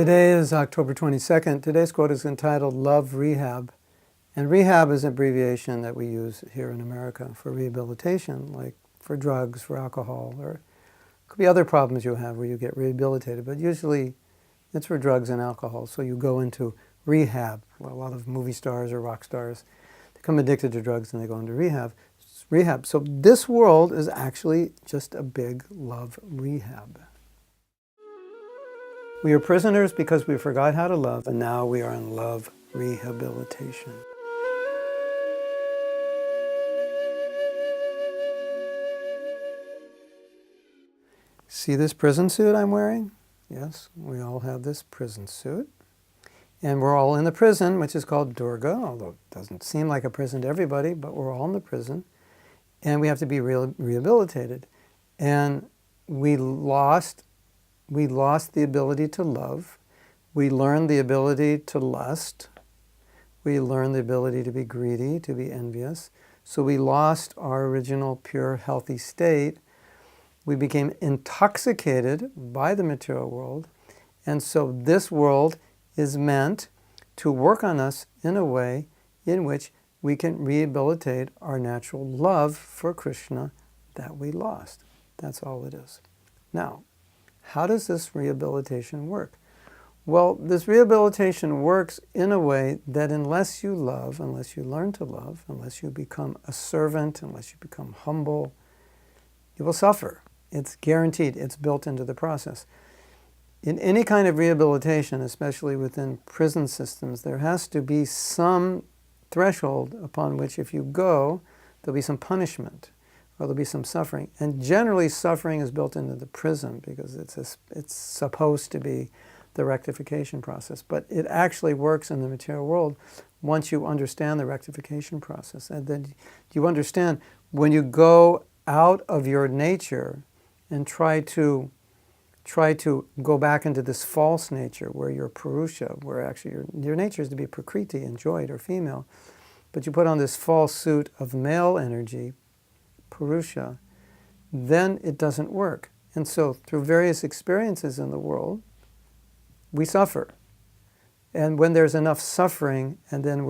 Today is October 22nd. Today's quote is entitled Love Rehab. And rehab is an abbreviation that we use here in America for rehabilitation, like for drugs, for alcohol, or it could be other problems you have where you get rehabilitated. But usually it's for drugs and alcohol. So you go into rehab. Well, a lot of movie stars or rock stars become addicted to drugs and they go into rehab. Rehab. So this world is actually just a big love rehab. We are prisoners because we forgot how to love, and now we are in love rehabilitation. See this prison suit I'm wearing? Yes, we all have this prison suit. And we're all in the prison, which is called Durga, although it doesn't seem like a prison to everybody, but we're all in the prison. And we have to be rehabilitated. And we lost the ability to love. We learned the ability to lust. We learned the ability to be greedy, to be envious. So we lost our original pure, healthy state. We became intoxicated by the material world. And so this world is meant to work on us in a way in which we can rehabilitate our natural love for Krishna that we lost. That's all it is. Now, how does this rehabilitation work? Well, this rehabilitation works in a way that unless you love, unless you learn to love, unless you become a servant, unless you become humble, you will suffer. It's guaranteed. It's built into the process. In any kind of rehabilitation, especially within prison systems, there has to be some threshold upon which if you go, there'll be some punishment. Or there'll be some suffering. And generally suffering is built into the prison because it's supposed to be the rectification process. But it actually works in the material world once you understand the rectification process. And then you understand when you go out of your nature and try to go back into this false nature where you're Purusha, where actually your nature is to be Prakriti, enjoyed, or female. But you put on this false suit of male energy, Purusha, then it doesn't work. And so through various experiences in the world, we suffer. And when there's enough suffering, and then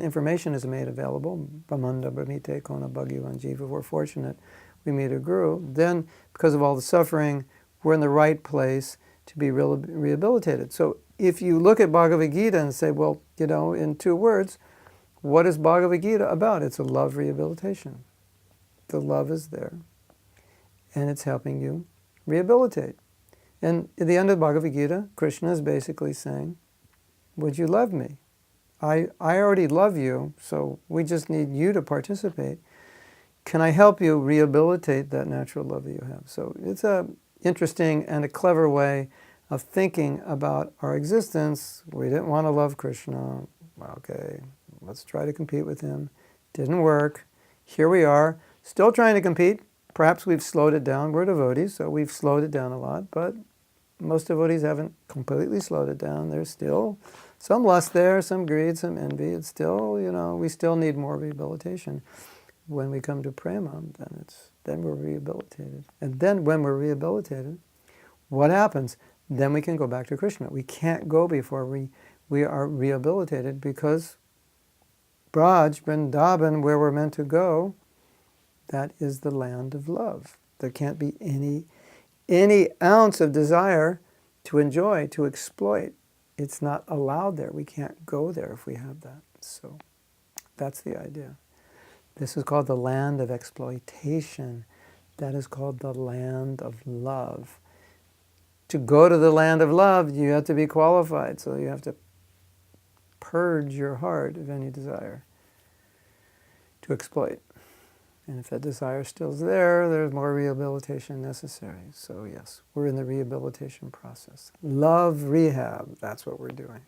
information is made available, Brahmanda Brahmite Kona Bhagavan Jiva, we're fortunate we meet a guru, then because of all the suffering, we're in the right place to be rehabilitated. So if you look at Bhagavad Gita and say, well, in 2 words, what is Bhagavad Gita about? It's a love rehabilitation. The love is there, and it's helping you rehabilitate. And at the end of Bhagavad Gita, Krishna is basically saying, would you love me? I already love you, so we just need you to participate. Can I help you rehabilitate that natural love that you have? So it's an interesting and a clever way of thinking about our existence. We didn't want to love Krishna. Okay, let's try to compete with him. Didn't work. Here we are, still trying to compete. Perhaps we've slowed it down. We're devotees, so we've slowed it down a lot, but most devotees haven't completely slowed it down. There's still some lust there, some greed, some envy. It's still, we still need more rehabilitation. When we come to prema, then we're rehabilitated. And then when we're rehabilitated, what happens? Then we can go back to Krishna. We can't go before we are rehabilitated because Braj, Vrindavan, where we're meant to go, that is the land of love. There can't be any ounce of desire to enjoy, to exploit. It's not allowed there. We can't go there if we have that. So that's the idea. This is called the land of exploitation. That is called the land of love. To go to the land of love, you have to be qualified. So you have to purge your heart of any desire to exploit. And if that desire still is there, there's more rehabilitation necessary. So yes, we're in the rehabilitation process. Love rehab, that's what we're doing.